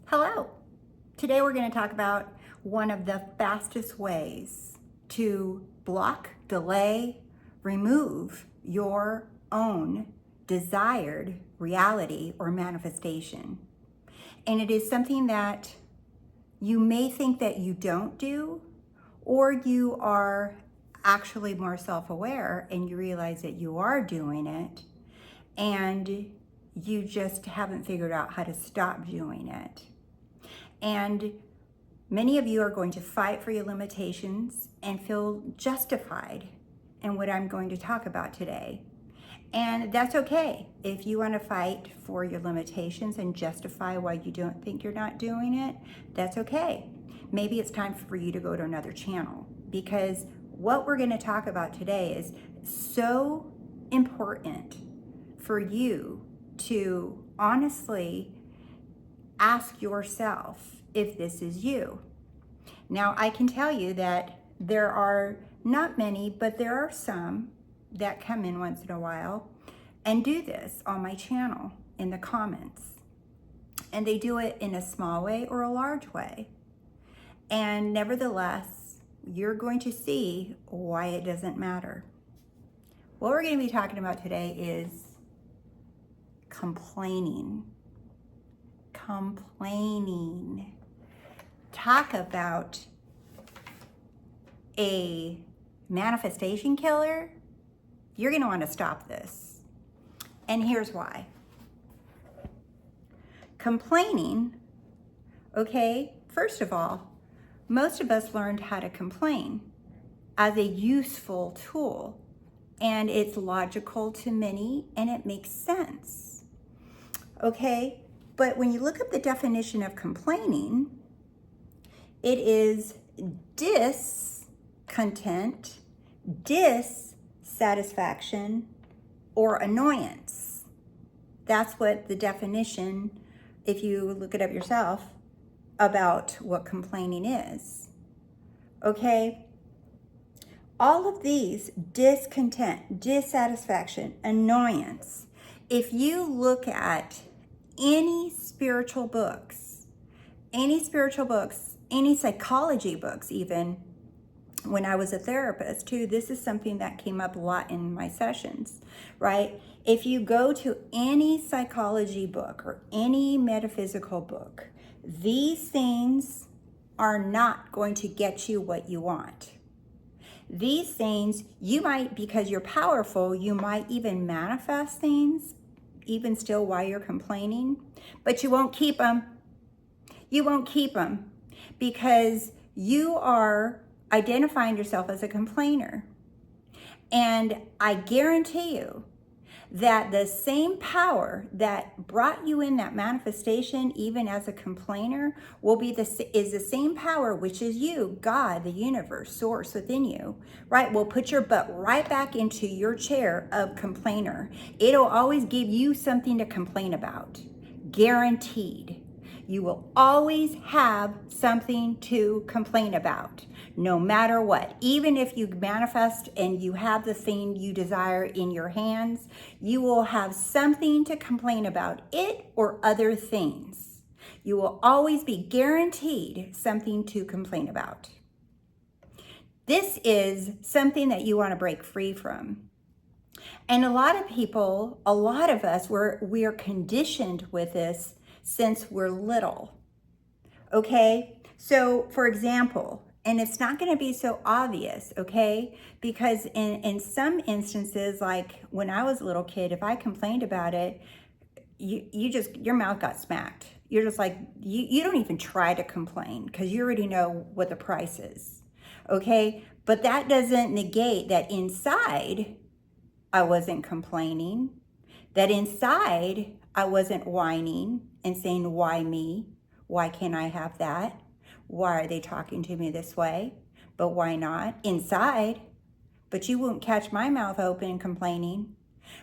Hello. Today we're going to talk about one of the fastest ways to block, delay, remove your own desired reality or manifestation. And it is something that you may think that you don't do, or you are actually more self-aware and you realize that you are doing it and you just haven't figured out how to stop doing it. And many of you are going to fight for your limitations and feel justified in what I'm going to talk about today. And that's okay. If you want to fight for your limitations and justify why you don't think you're not doing it, that's okay. Maybe it's time for you to go to another channel, because what we're going to talk about today is so important for you to honestly ask yourself if this is you. Now, I can tell you that there are not many, but there are some that come in once in a while and do this on my channel in the comments. And they do it in a small way or a large way. And nevertheless, you're going to see why it doesn't matter. What we're going to be talking about today is complaining. Talk about a manifestation killer. You're going to want to stop this. And here's why. Complaining, okay, first of all, most of us learned how to complain as a useful tool, and it's logical to many and it makes sense. Okay? But when you look up the definition of complaining, it is discontent, dissatisfaction, or annoyance. That's what the definition, if you look it up yourself, about what complaining is. Okay? All of these, discontent, dissatisfaction, annoyance, if you look at any spiritual books, any psychology books, even when I was a therapist too, this is something that came up a lot in my sessions, right? If you go to any psychology book or any metaphysical book, these things are not going to get you what you want. These things, you might, because you're powerful, you might even manifest things even still while you're complaining, but you won't keep them. You won't keep them because you are identifying yourself as a complainer. And I guarantee you that the same power that brought you in that manifestation, even as a complainer, is the same power, which is you, God, the universe, source within you, right? Will put your butt right back into your chair of complainer. It'll always give you something to complain about, guaranteed. You will always have something to complain about, no matter what. Even if you manifest and you have the thing you desire in your hands, you will have something to complain about, it or other things. You will always be guaranteed something to complain about. This is something that you want to break free from. And a lot of people, a lot of us, we are conditioned with this since we're little, okay? So, for example, and it's not going to be so obvious, okay? Because in some instances, like when I was a little kid, if I complained about it, your mouth got smacked. You're just like, you don't even try to complain because you already know what the price is, okay? But that doesn't negate that inside I wasn't complaining, that inside I wasn't whining and saying, why me? Why can't I have that? Why are they talking to me this way? But why not? Inside. But you won't catch my mouth open and complaining.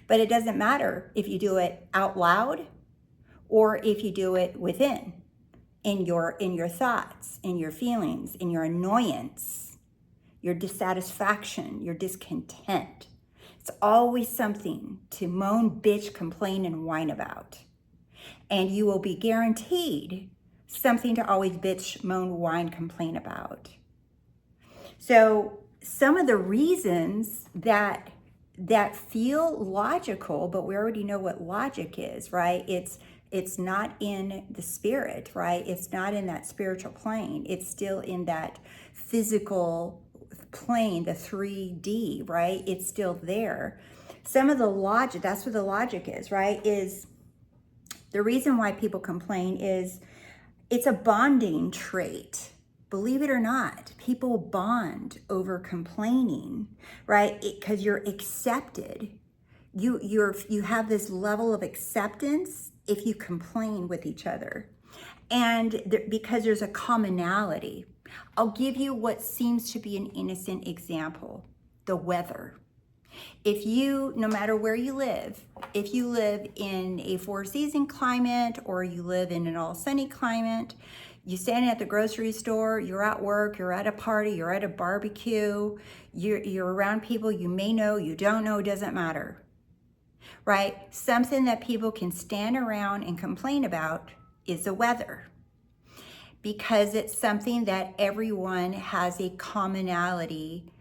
But it doesn't matter if you do it out loud or if you do it within, in your thoughts, in your feelings, in your annoyance, your dissatisfaction, your discontent. It's always something to moan, bitch, complain, and whine about. And you will be guaranteed something to always bitch, moan, whine, complain about. So some of the reasons that feel logical, but we already know what logic is, right? It's not in the spirit, right? It's not in that spiritual plane. It's still in that physical plane, the 3D, right? It's still there. Some of the logic, that's what the logic is, right? Is the reason why people complain is it's a bonding trait. Believe it or not, people bond over complaining, right? Because you're accepted. You have this level of acceptance if you complain with each other. And because there's a commonality. I'll give you what seems to be an innocent example, the weather. If you, no matter where you live, if you live in a 4-season climate or you live in an all sunny climate, you stand at the grocery store, you're at work, you're at a party, you're at a barbecue, you're around people you may know, you don't know, doesn't matter, right? Something that people can stand around and complain about is the weather, because it's something that everyone has a commonality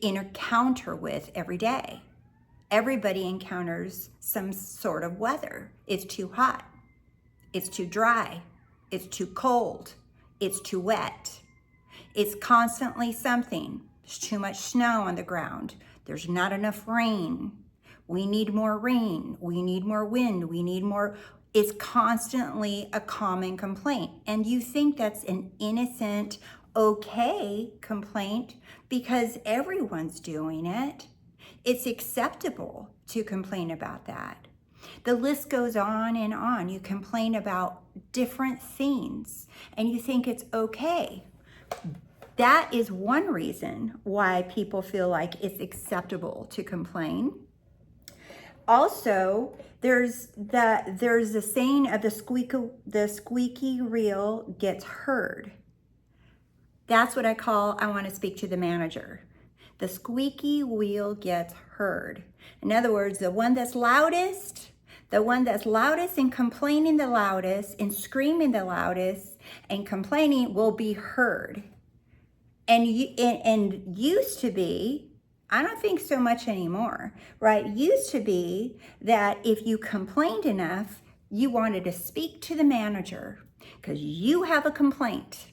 encounter with every day. Everybody encounters some sort of weather. It's too hot. It's too dry. It's too cold. It's too wet. It's constantly something. There's too much snow on the ground. There's not enough rain. We need more rain. We need more wind. We need more. It's constantly a common complaint. And you think that's an innocent, okay complaint because everyone's doing it. It's acceptable to complain about that. The list goes on and on. You complain about different things and you think it's okay. That is one reason why people feel like it's acceptable to complain. Also, there's the saying of the squeaky wheel gets heard. That's what I want to speak to the manager. The squeaky wheel gets heard. In other words, the one that's loudest and complaining the loudest and screaming the loudest and complaining will be heard. And used to be, I don't think so much anymore, right? Used to be that if you complained enough, you wanted to speak to the manager because you have a complaint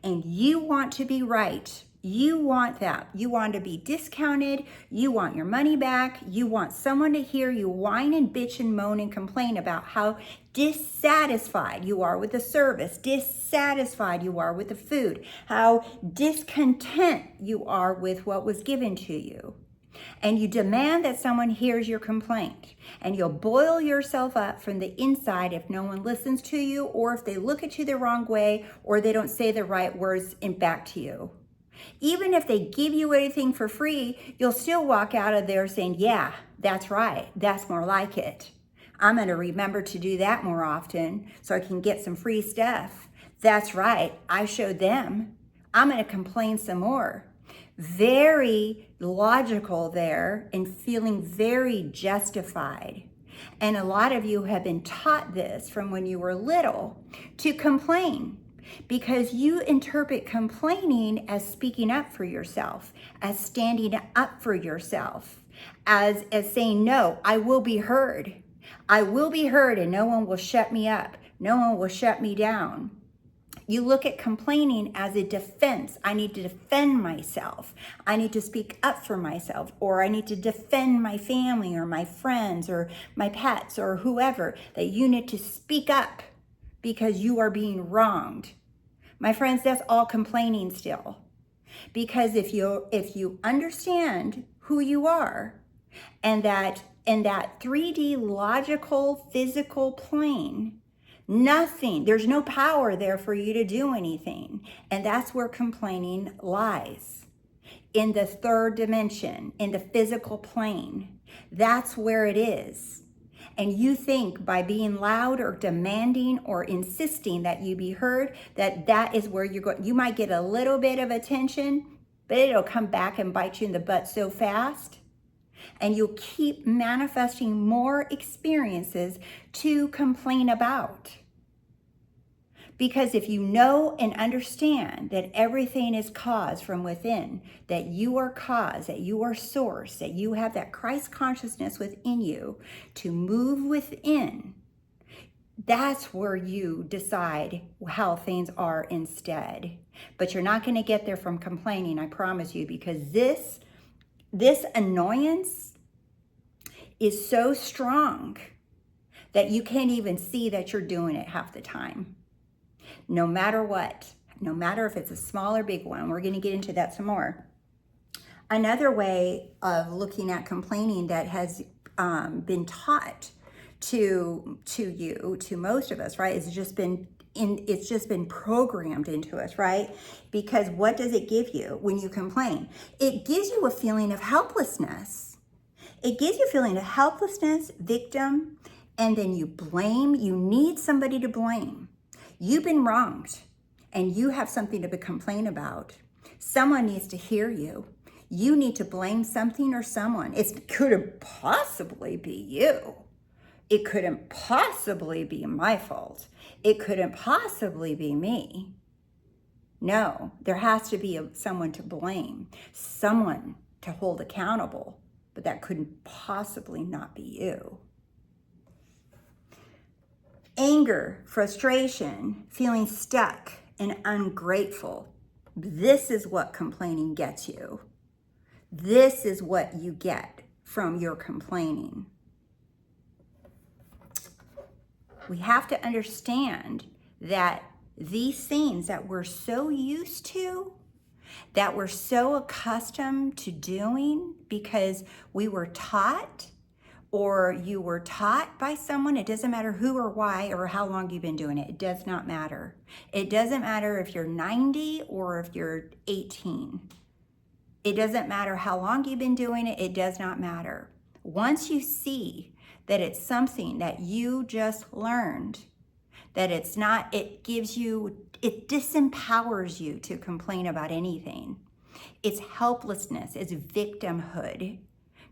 and you want to be right. You want that. You want to be discounted. You want your money back. You want someone to hear you whine and bitch and moan and complain about how dissatisfied you are with the service, dissatisfied you are with the food, how discontent you are with what was given to you. And you demand that someone hears your complaint, and you'll boil yourself up from the inside if no one listens to you, or if they look at you the wrong way, or they don't say the right words back to you. Even if they give you anything for free, you'll still walk out of there saying, yeah, that's right. That's more like it. I'm going to remember to do that more often so I can get some free stuff. That's right. I showed them. I'm going to complain some more. Very logical there and feeling very justified. And a lot of you have been taught this from when you were little to complain, because you interpret complaining as speaking up for yourself, as standing up for yourself, as saying, no, I will be heard. I will be heard and no one will shut me up. No one will shut me down. You look at complaining as a defense. I need to defend myself. I need to speak up for myself, or I need to defend my family or my friends or my pets or whoever, that you need to speak up because you are being wronged. My friends, that's all complaining still. Because if you understand who you are and that in that 3D logical physical plane, there's no power there for you to do anything. And that's where complaining lies. In the third dimension, in the physical plane. That's where it is. And you think by being loud or demanding or insisting that you be heard, that is where you're going. You might get a little bit of attention, but it'll come back and bite you in the butt so fast. And you'll keep manifesting more experiences to complain about. Because if you know and understand that everything is caused from within, that you are cause, that you are source, that you have that Christ consciousness within you to move within, that's where you decide how things are instead. But you're not going to get there from complaining, I promise you, because this annoyance is so strong that you can't even see that you're doing it half the time. No matter what, no matter if it's a small or big one, we're going to get into that some more. Another way of looking at complaining that has been taught to you, to most of us, right? It's just been programmed into us, right? Because what does it give you when you complain? It gives you a feeling of helplessness. It gives you a feeling of helplessness, victim, and then you blame. You need somebody to blame. You've been wronged and you have something to complain about. Someone needs to hear you. You need to blame something or someone. It couldn't possibly be you. It couldn't possibly be my fault. It couldn't possibly be me. No, there has to be someone to blame, someone to hold accountable, but that couldn't possibly not be you. Anger, frustration, feeling stuck and ungrateful. This is what complaining gets you. This is what you get from your complaining. We have to understand that these things that we're so used to, that we're so accustomed to doing because we were taught, or you were taught by someone, it doesn't matter who or why or how long you've been doing it. It does not matter. It doesn't matter if you're 90 or if you're 18. It doesn't matter how long you've been doing it. It does not matter. Once you see that it's something that you just learned, that it's not, it disempowers you to complain about anything. It's helplessness, it's victimhood.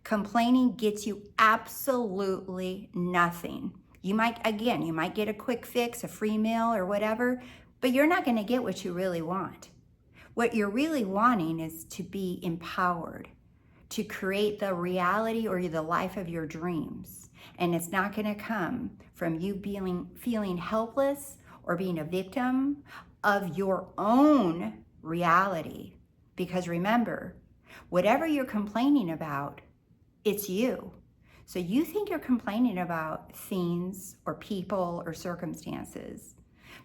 Complaining gets you absolutely nothing. You might get a quick fix, a free meal or whatever, but you're not going to get what you really want. What you're really wanting is to be empowered, to create the reality or the life of your dreams. And it's not going to come from you feeling helpless or being a victim of your own reality. Because remember, whatever you're complaining about, it's you. So you think you're complaining about things or people or circumstances,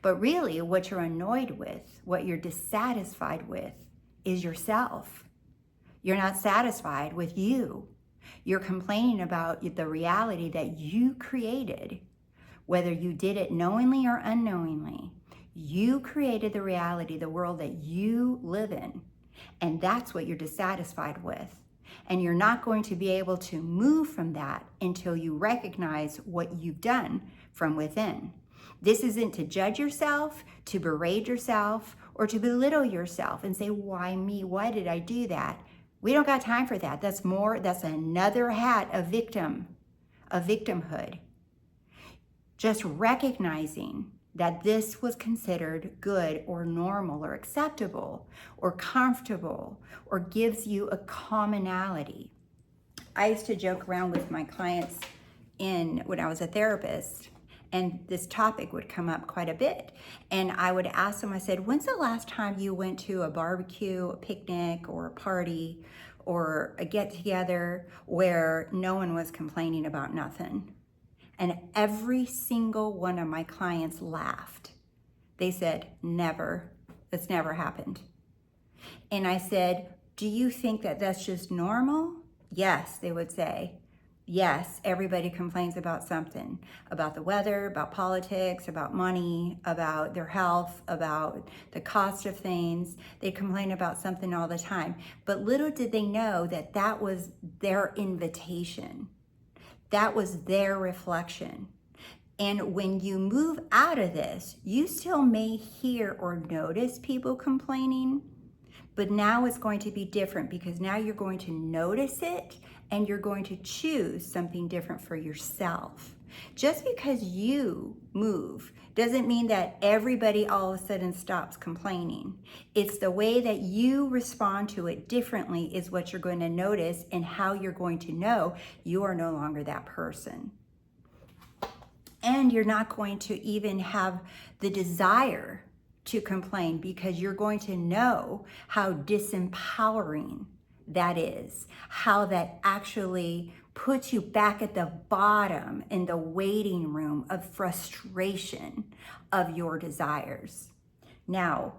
but really what you're annoyed with, what you're dissatisfied with is yourself. You're not satisfied with you. You're complaining about the reality that you created, whether you did it knowingly or unknowingly. You created the reality, the world that you live in, and that's what you're dissatisfied with. And you're not going to be able to move from that until you recognize what you've done from within. This isn't to judge yourself, to berate yourself, or to belittle yourself and say, why me? Why did I do that? We don't got time for that. That's another hat of victimhood. Just recognizing that this was considered good or normal or acceptable or comfortable or gives you a commonality. I used to joke around with my clients when I was a therapist, and this topic would come up quite a bit. And I would ask them, I said, when's the last time you went to a barbecue, a picnic, or a party, or a get-together where no one was complaining about nothing? And every single one of my clients laughed. They said, never. It's never happened. And I said, do you think that that's just normal? Yes, they would say. Yes, everybody complains about something, about the weather, about politics, about money, about their health, about the cost of things. They complain about something all the time. But little did they know that that was their invitation. That was their reflection. And when you move out of this, you still may hear or notice people complaining, but now it's going to be different because now you're going to notice it and you're going to choose something different for yourself. Just because you move doesn't mean that everybody all of a sudden stops complaining. It's the way that you respond to it differently is what you're going to notice, and how you're going to know you are no longer that person. And you're not going to even have the desire to complain, because you're going to know how disempowering that is, how that actually puts you back at the bottom in the waiting room of frustration of your desires. Now,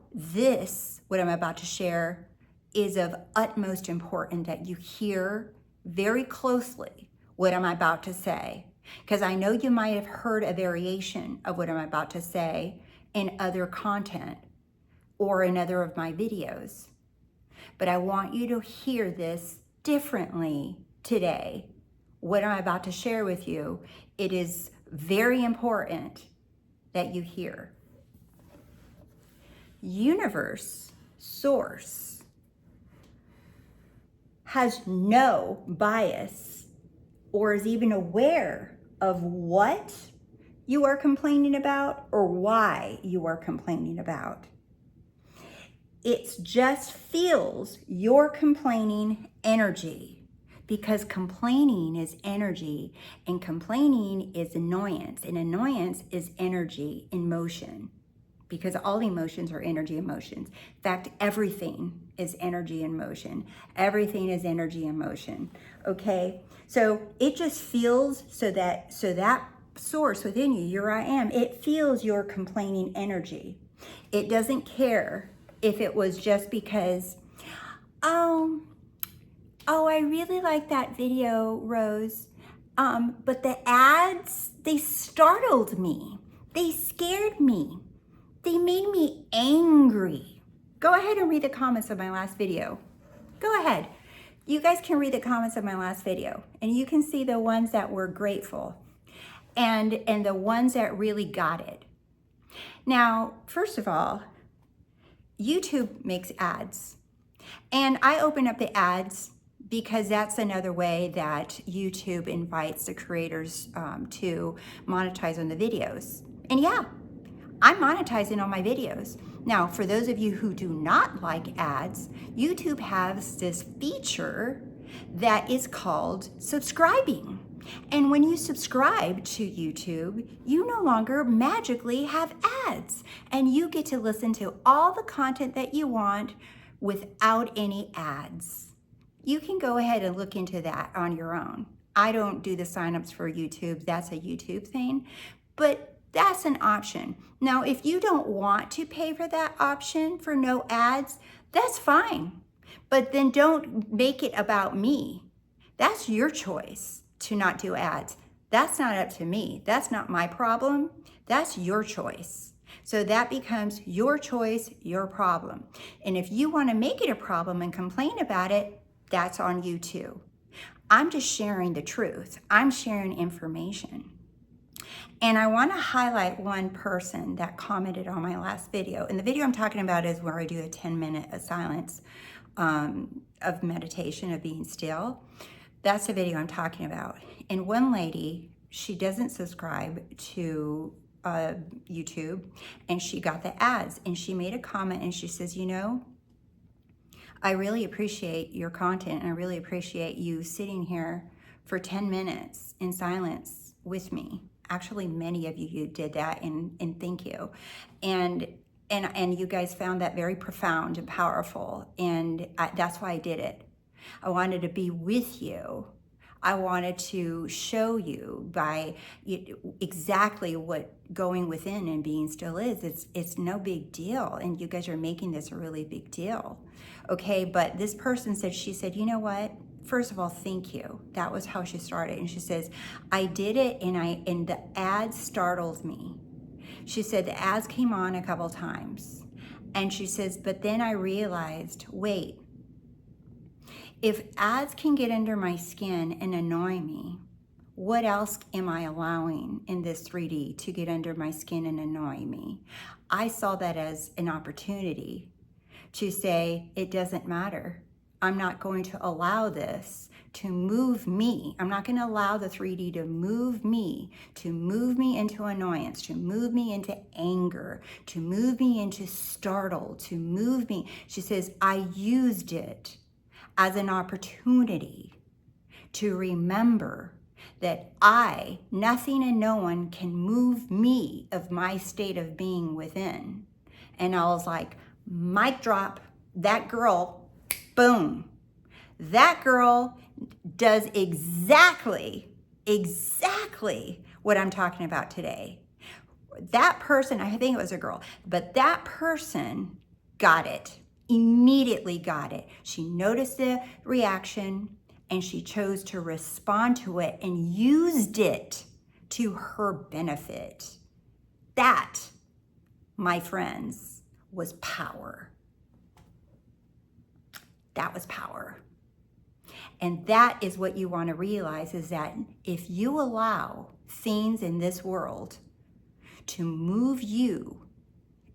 what I'm about to share, is of utmost importance that you hear very closely what I'm about to say, because I know you might have heard a variation of what I'm about to say in other content or in other of my videos. But I want you to hear this differently today. What I'm about to share with you, it is very important that you hear. Universe, source, has no bias or is even aware of what you are complaining about or why you are complaining about. It just feels your complaining energy, because complaining is energy, and complaining is annoyance, and annoyance is energy in motion, because all emotions are energy emotions. In fact, everything is energy in motion. Everything is energy in motion, okay? So it just feels, so that source within you, your I am, it feels your complaining energy. It doesn't care if it was just because, oh, I really like that video, Rose, but the ads, they startled me. They scared me. They made me angry. Go ahead and read the comments of my last video. Go ahead. You guys can read the comments of my last video, and you can see the ones that were grateful and the ones that really got it. Now, first of all, YouTube makes ads, and I open up the ads because that's another way that YouTube invites the creators to monetize on the videos. And yeah, I'm monetizing on my videos. Now, for those of you who do not like ads, YouTube has this feature that is called subscribing. And when you subscribe to YouTube, you no longer magically have ads, and you get to listen to all the content that you want without any ads. You can go ahead and look into that on your own. I don't do the signups for YouTube. That's a YouTube thing, but that's an option. Now, if you don't want to pay for that option for no ads, that's fine. But then don't make it about me. That's your choice to not do ads. That's not up to me. That's not my problem. That's your choice. So that becomes your choice, your problem. And if you want to make it a problem and complain about it, that's on you too. I'm just sharing the truth. I'm sharing information. And I want to highlight one person that commented on my last video. And the video I'm talking about is where I do a 10-minute of silence, of meditation, of being still. That's the video I'm talking about. And one lady, she doesn't subscribe to YouTube, and she got the ads, and she made a comment, and she says, you know, I really appreciate your content, and I really appreciate you sitting here for 10 minutes in silence with me. Actually, many of you did that, and thank you. And you guys found that very profound and powerful, and that's why I did it. I wanted to be with you. I wanted to show you by exactly what going within and being still is. It's no big deal, and you guys are making this a really big deal, okay? But this person said, she said, you know what? First of all, thank you. That was how she started. And she says, I did it, and the ads startled me. She said the ads came on a couple times, and she says, but then I realized, wait, if ads can get under my skin and annoy me, what else am I allowing in this 3D to get under my skin and annoy me? I saw that as an opportunity to say, it doesn't matter. I'm not going to allow this to move me. I'm not going to allow the 3D to move me into annoyance, to move me into anger, to move me into startle, to move me. She says, I used it as an opportunity to remember that nothing and no one can move me of my state of being within. And I was like, mic drop, that girl, boom. That girl does exactly what I'm talking about today. That person, I think it was a girl, but that person got it, immediately got it. She noticed the reaction and she chose to respond to it and used it to her benefit. That, my friends, was power. That was power. And that is what you want to realize, is that if you allow things in this world to move you,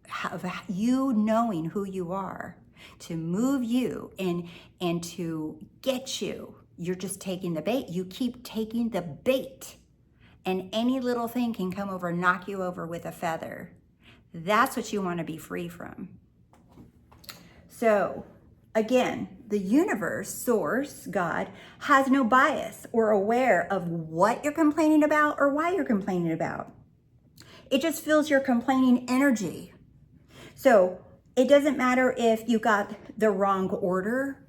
have you knowing who you are, to move you and to get you, you're just taking the bait. You keep taking the bait, and any little thing can come over and knock you over with a feather. That's what you want to be free from. So again, the universe, source, God, has no bias or aware of what you're complaining about or why you're complaining about. It just feels your complaining energy. So it doesn't matter if you got the wrong order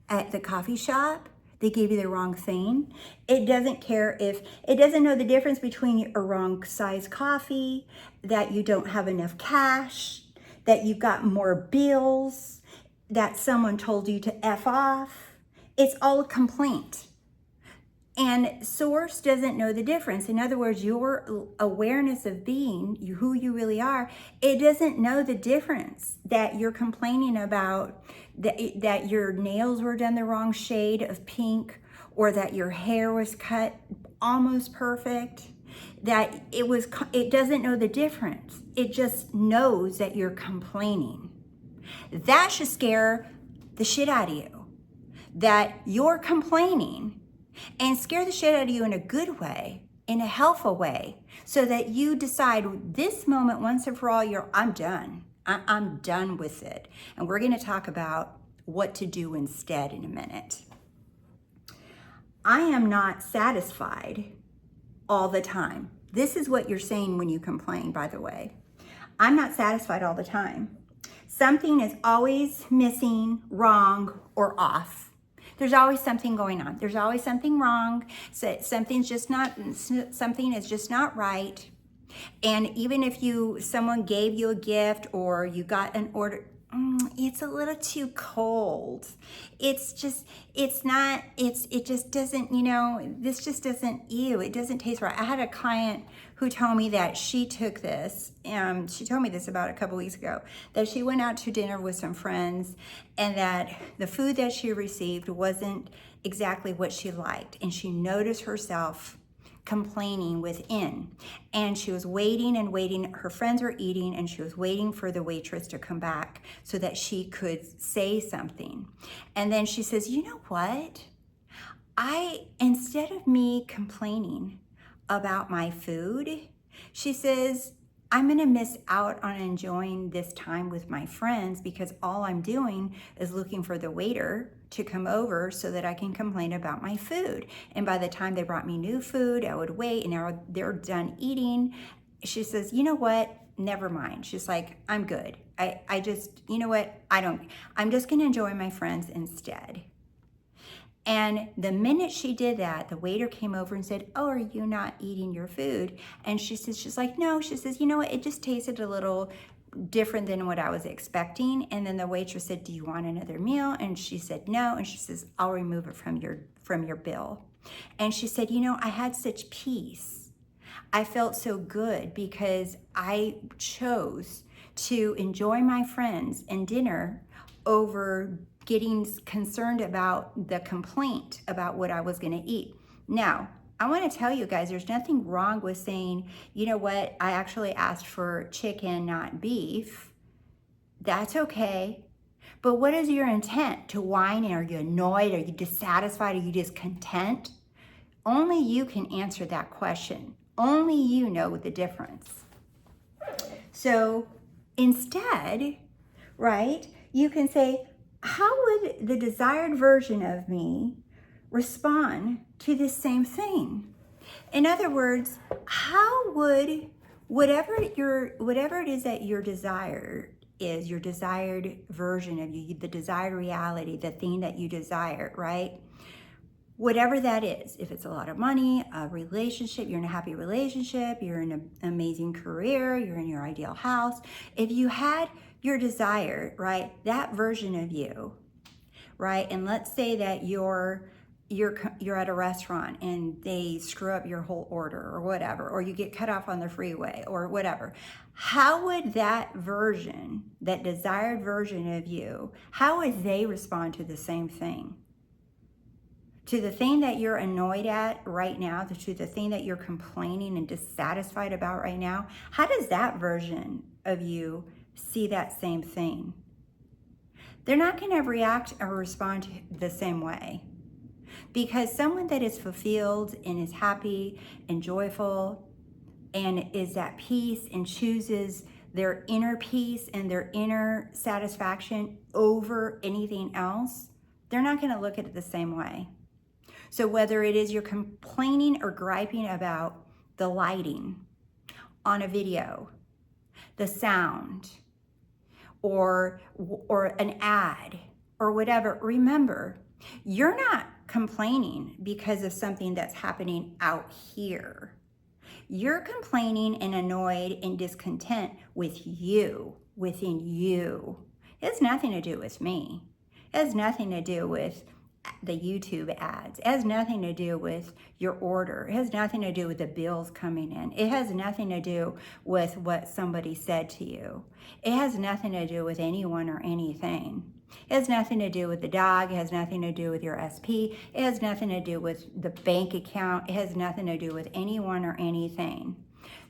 at the coffee shop, they gave you the wrong thing. It doesn't care if, it doesn't know the difference between a wrong size coffee, that you don't have enough cash, that you've got more bills, that someone told you to F off. It's all a complaint. And source doesn't know the difference. In other words, your awareness of being, who you really are, it doesn't know the difference that you're complaining about, that your nails were done the wrong shade of pink, or that your hair was cut almost perfect, that it doesn't know the difference. It just knows that you're complaining. That should scare the shit out of you, that you're complaining, and scare the shit out of you in a good way, in a helpful way, so that you decide this moment once and for all, I'm done. I'm done with it. And we're going to talk about what to do instead in a minute. I am not satisfied all the time. This is what you're saying when you complain, by the way. I'm not satisfied all the time. Something is always missing, wrong, or off. There's always something going on. There's always something wrong. Something is just not right. And even if someone gave you a gift or you got an order, it's a little too cold. It just doesn't, this just doesn't, it doesn't taste right. I had a client who told me that she took this, she told me this about a couple weeks ago, that she went out to dinner with some friends and that the food that she received wasn't exactly what she liked. And she noticed herself complaining within, and she was waiting and waiting. Her friends were eating and she was waiting for the waitress to come back so that she could say something. And then she says, you know what, instead of me complaining about my food, she says, I'm gonna miss out on enjoying this time with my friends because all I'm doing is looking for the waiter to come over so that I can complain about my food. And by the time they brought me new food, I would wait, and now they're done eating. She says, you know what? Never mind. She's like, I'm good. I just, you know what? I'm just gonna enjoy my friends instead. And the minute she did that, the waiter came over and said, oh, are you not eating your food? And she's like, no. She says, you know what? It just tasted a little different than what I was expecting. And then the waitress said, do you want another meal? And she said, no. And she says, I'll remove it from your bill. And she said, I had such peace. I felt so good because I chose to enjoy my friends and dinner over getting concerned about the complaint about what I was going to eat. Now, I want to tell you guys, there's nothing wrong with saying, you know what, I actually asked for chicken, not beef. That's okay. But what is your intent? To whine? Are you annoyed? Are you dissatisfied? Are you discontent? Only you can answer that question. Only you know the difference. So instead, right, you can say, how would the desired version of me respond to this same thing? In other words, how would whatever it is that your desire is, your desired version of you, the desired reality, the thing that you desire, right? Whatever that is, if it's a lot of money, a relationship, you're in a happy relationship, you're in an amazing career, you're in your ideal house. If you had your desire, right, that version of you, right, and let's say that you're at a restaurant and they screw up your whole order or whatever, or you get cut off on the freeway or whatever. How would that version, that desired version of you, how would they respond to the same thing? To the thing that you're annoyed at right now, to the thing that you're complaining and dissatisfied about right now, how does that version of you see that same thing? They're not going to react or respond the same way. Because someone that is fulfilled and is happy and joyful and is at peace and chooses their inner peace and their inner satisfaction over anything else, they're not going to look at it the same way. So whether it is you're complaining or griping about the lighting on a video, the sound, or an ad, or whatever, remember, you're not complaining because of something that's happening out here. You're complaining and annoyed and discontent with you, within you. It has nothing to do with me. It has nothing to do with the YouTube ads. It has nothing to do with your order. It has nothing to do with the bills coming in. It has nothing to do with what somebody said to you. It has nothing to do with anyone or anything. It has nothing to do with the dog. It has nothing to do with your SP. It has nothing to do with the bank account. It has nothing to do with anyone or anything.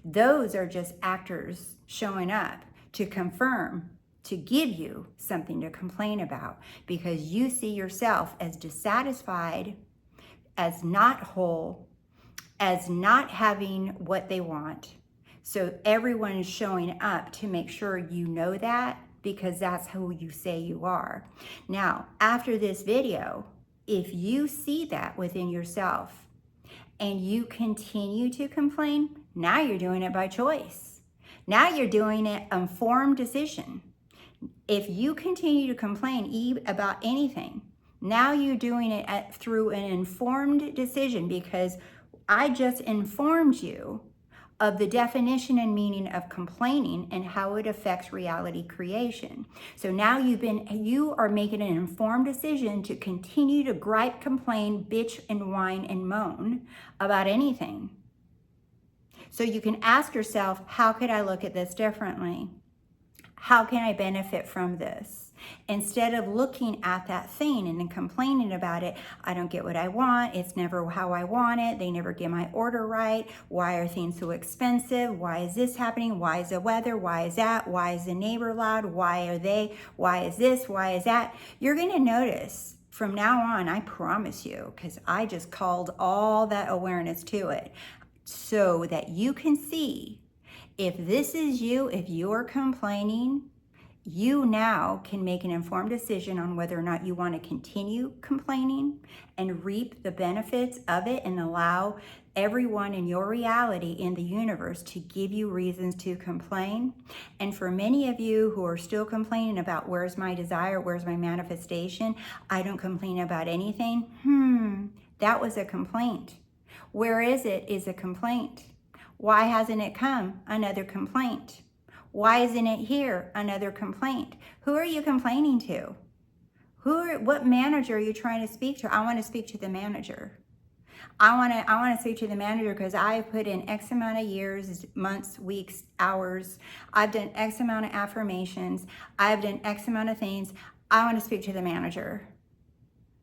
Those are just actors showing up to confirm, to give you something to complain about, because you see yourself as dissatisfied, as not whole, as not having what they want. So everyone is showing up to make sure you know that, because that's who you say you are. Now, after this video, if you see that within yourself and you continue to complain, now you're doing it by choice. Now you're doing it informed decision. If you continue to complain about anything, now you're doing it through an informed decision, because I just informed you of the definition and meaning of complaining and how it affects reality creation. So now you are making an informed decision to continue to gripe, complain, bitch, and whine and moan about anything. So you can ask yourself, how could I look at this differently? How can I benefit from this? Instead of looking at that thing and then complaining about it, I don't get what I want. It's never how I want it. They never get my order right. Why are things so expensive? Why is this happening? Why is the weather? Why is that? Why is the neighbor loud? Why are they? Why is this? Why is that? You're going to notice from now on, I promise you, because I just called all that awareness to it, so that you can see if this is you, if you're complaining, you now can make an informed decision on whether or not you want to continue complaining and reap the benefits of it and allow everyone in your reality in the universe to give you reasons to complain. And for many of you who are still complaining about where's my desire, where's my manifestation, I don't complain about anything. That was a complaint. Where is it is a complaint. Why hasn't it come? Another complaint. Why isn't it here? Another complaint. Who are you complaining to? What manager are you trying to speak to? I want to speak to the manager. I want to speak to the manager because I put in X amount of years, months, weeks, hours. I've done X amount of affirmations. I've done X amount of things. I want to speak to the manager.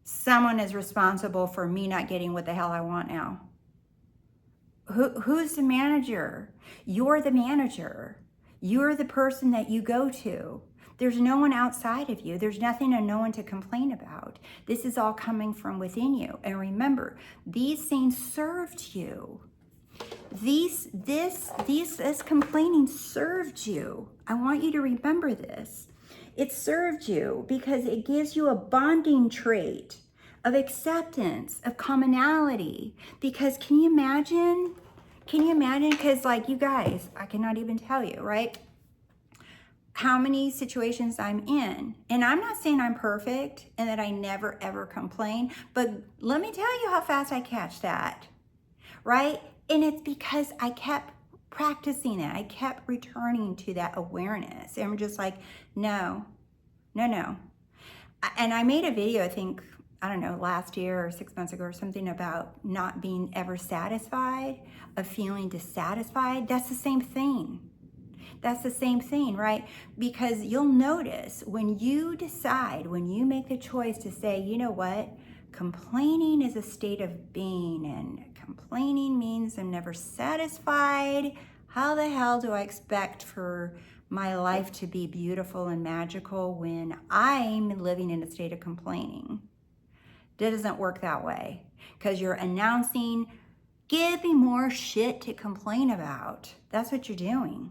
Someone is responsible for me not getting what the hell I want now. Who's the manager? You're the manager. You're the person that you go to. There's no one outside of you. There's nothing and no one to complain about. This is all coming from within you. And remember, these things served you. This complaining served you. I want you to remember this. It served you because it gives you a bonding trait of acceptance, of commonality. Because can you imagine? Because like you guys, I cannot even tell you, right? How many situations I'm in. And I'm not saying I'm perfect and that I never ever complain, but let me tell you how fast I catch that, right? And it's because I kept practicing it. I kept returning to that awareness. And I'm just like, no. And I made a video, I think, I don't know, last year or 6 months ago or something about not being ever satisfied, of feeling dissatisfied. That's the same thing. That's the same thing, right? Because you'll notice when you decide, when you make the choice to say, you know what, complaining is a state of being, and complaining means I'm never satisfied. How the hell do I expect for my life to be beautiful and magical when I'm living in a state of complaining? That doesn't work that way, because you're announcing, give me more shit to complain about. That's what you're doing.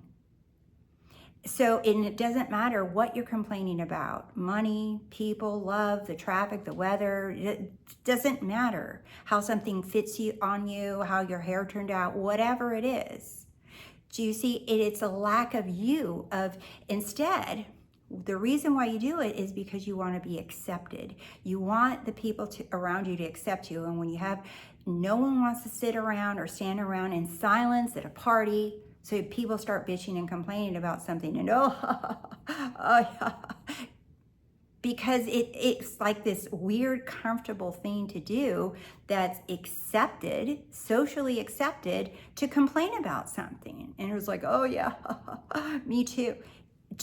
So, and it doesn't matter what you're complaining about, money, people, love, the traffic, the weather, it doesn't matter how something fits you on you, how your hair turned out, whatever it is. Do you see, it's a lack of you, of instead, the reason why you do it is because you want to be accepted. You want the people around you to accept you. And when you have, no one wants to sit around or stand around in silence at a party. So people start bitching and complaining about something and yeah. Because it's like this weird, comfortable thing to do that's accepted, socially accepted, to complain about something. And it was like, oh yeah, me too.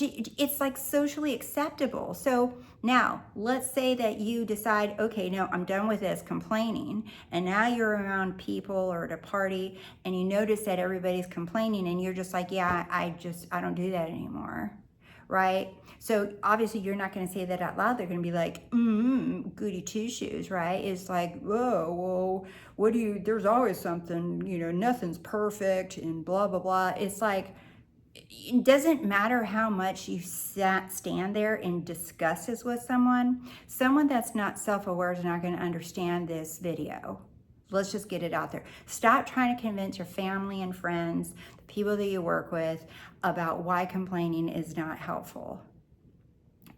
It's like socially acceptable. So now let's say that you decide, okay, no, I'm done with this complaining. And now you're around people or at a party and you notice that everybody's complaining and you're just like, yeah, I don't do that anymore. Right? So obviously you're not going to say that out loud. They're going to be like, goody two shoes, right? It's like, whoa, what do you, there's always something, nothing's perfect and blah, blah, blah. It's like, it doesn't matter how much you stand there and discuss this with someone that's not self-aware is not going to understand this video. Let's just get it out there. Stop trying to convince your family and friends, the people that you work with, about why complaining is not helpful.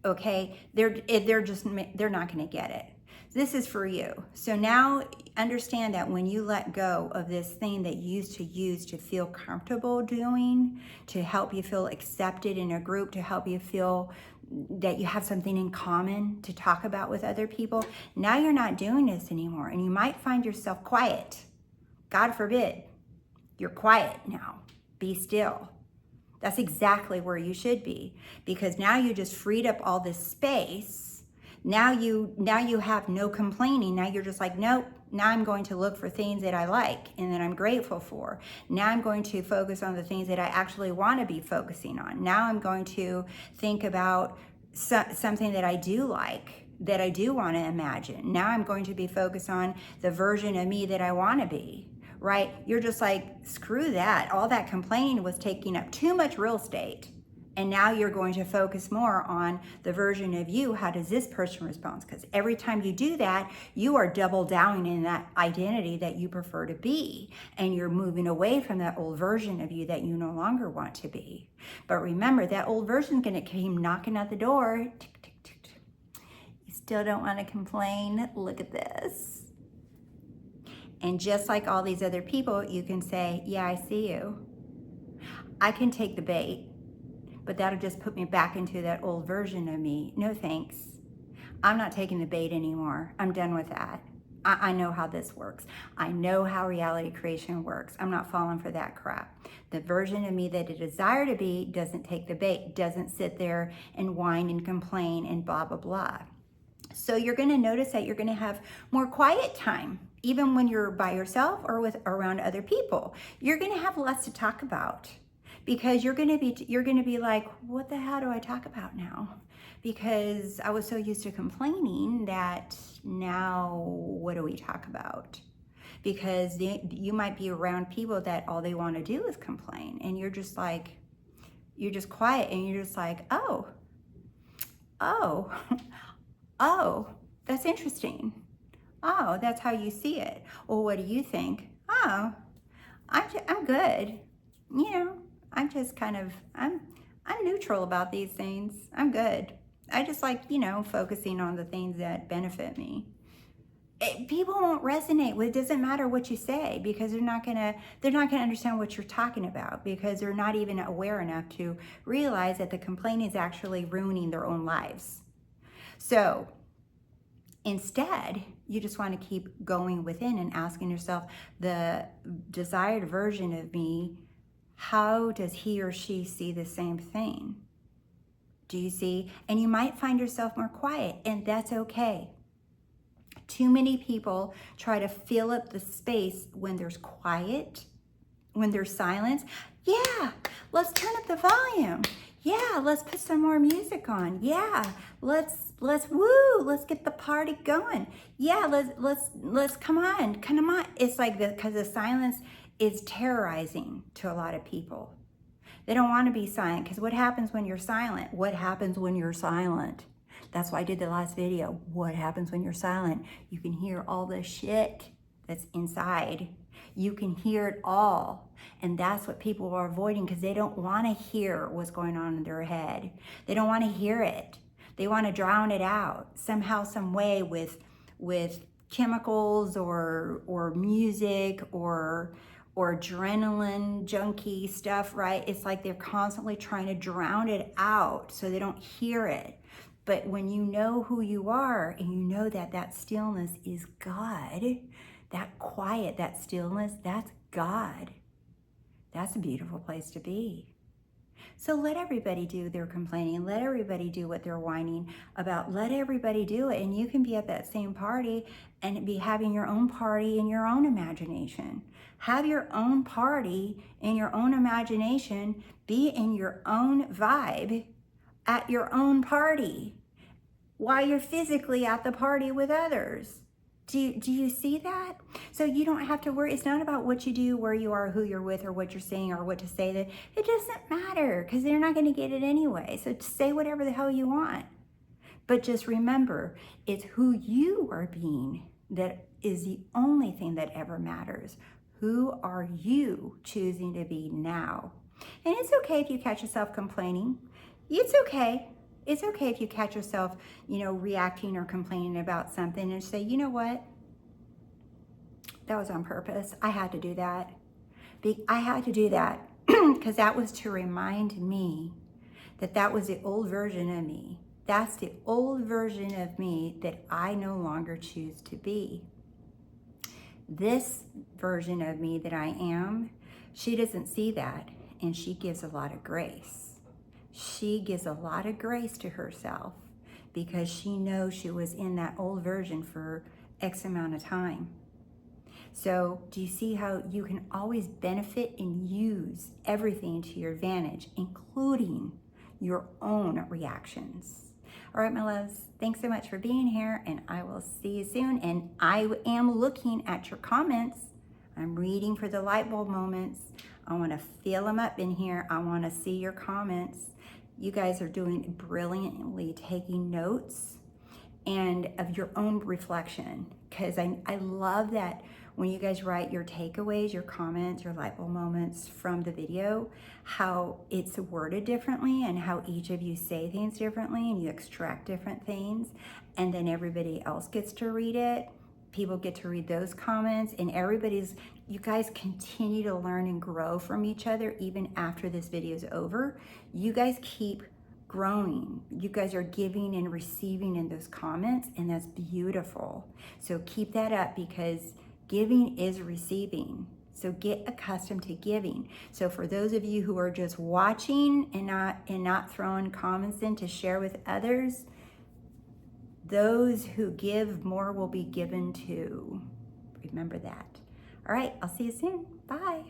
Okay? They're not going to get it. This is for you. So now understand that when you let go of this thing that you used to use to feel comfortable doing, to help you feel accepted in a group, to help you feel that you have something in common to talk about with other people, now you're not doing this anymore. And you might find yourself quiet. God forbid, you're quiet now. Be still. That's exactly where you should be, because now you just freed up all this space. Now you have no complaining. Now you're just like, nope, now I'm going to look for things that I like and that I'm grateful for. Now I'm going to focus on the things that I actually want to be focusing on. Now I'm going to think about something that I do like, that I do want to imagine. Now I'm going to be focused on the version of me that I want to be, right? You're just like, screw that. All that complaining was taking up too much real estate. And now you're going to focus more on the version of you. How does this person respond? Because every time you do that, you are double downing in that identity that you prefer to be. And you're moving away from that old version of you that you no longer want to be. But remember, that old version is going to come knocking at the door. Tick, tick, tick, tick. You still don't want to complain? Look at this. And just like all these other people, you can say, yeah, I see you. I can take the bait. But that'll just put me back into that old version of me. No thanks. I'm not taking the bait anymore. I'm done with that. I know how this works. I know how reality creation works. I'm not falling for that crap. The version of me that I desire to be doesn't take the bait, doesn't sit there and whine and complain and blah, blah, blah. So you're going to notice that you're going to have more quiet time, even when you're by yourself or around other people. You're going to have less to talk about, because you're going to be like, what the hell do I talk about now? Because I was so used to complaining that now what do we talk about? Because you might be around people that all they want to do is complain, and you're just like, you're just quiet, and you're just like, oh, oh, oh, that's interesting. Oh, that's how you see it. Well, what do you think? Oh, I'm good. You know, I'm just kind of, I'm neutral about these things. I'm good. I just like, focusing on the things that benefit me. People won't resonate with, it doesn't matter what you say, because they're not gonna understand what you're talking about, because they're not even aware enough to realize that the complaint is actually ruining their own lives. So instead, you just want to keep going within and asking yourself, the desired version of me, how does he or she see the same thing? Do you see? And you might find yourself more quiet, and that's okay. Too many people try to fill up the space when there's quiet, when there's silence. Yeah, let's turn up the volume. Yeah, let's put some more music on. Yeah, let's woo, let's get the party going. Yeah, let's come on. It's like because the silence is terrorizing to a lot of people. They don't want to be silent, because what happens when you're silent? What happens when you're silent? That's why I did the last video. What happens when you're silent? You can hear all the shit that's inside. You can hear it all. And that's what people are avoiding, because they don't want to hear what's going on in their head. They don't want to hear it. They want to drown it out somehow, some way, with chemicals or music or adrenaline junkie stuff, right? It's like they're constantly trying to drown it out so they don't hear it. But when you know who you are, and you know that stillness is God, that quiet, that stillness, that's God. That's a beautiful place to be. So let everybody do their complaining. Let everybody do what they're whining about. Let everybody do it. And you can be at that same party and be having your own party in your own imagination. Have your own party in your own imagination. Be in your own vibe at your own party while you're physically at the party with others. Do you see that? So you don't have to worry. It's not about what you do, where you are, who you're with, or what you're saying, or what to say. That it doesn't matter, because they're not going to get it anyway. So say whatever the hell you want. But just remember, it's who you are being that is the only thing that ever matters. Who are you choosing to be now? And it's okay if you catch yourself complaining. It's okay. It's okay if you catch yourself, reacting or complaining about something, and say, you know what? That was on purpose. I had to do that. I had to do that because that was to remind me that was the old version of me. That's the old version of me that I no longer choose to be. This version of me that I am, she doesn't see that, and she gives a lot of grace. She gives a lot of grace to herself because she knows she was in that old version for X amount of time. So do you see how you can always benefit and use everything to your advantage, including your own reactions? All right, my loves, thanks so much for being here, and I will see you soon. And I am looking at your comments. I'm reading for the light bulb moments. I want to fill them up in here. I want to see your comments. You guys are doing brilliantly, taking notes and of your own reflection, because I love that when you guys write your takeaways, your comments, your light bulb moments from the video, how it's worded differently and how each of you say things differently and you extract different things, and then everybody else gets to read it. People get to read those comments, and you guys continue to learn and grow from each other even after this video is over. You guys keep growing. You guys are giving and receiving in those comments, and that's beautiful. So keep that up, because giving is receiving. So get accustomed to giving. So for those of you who are just watching and not throwing comments in to share with others, those who give more will be given to. Remember that. All right, I'll see you soon. Bye.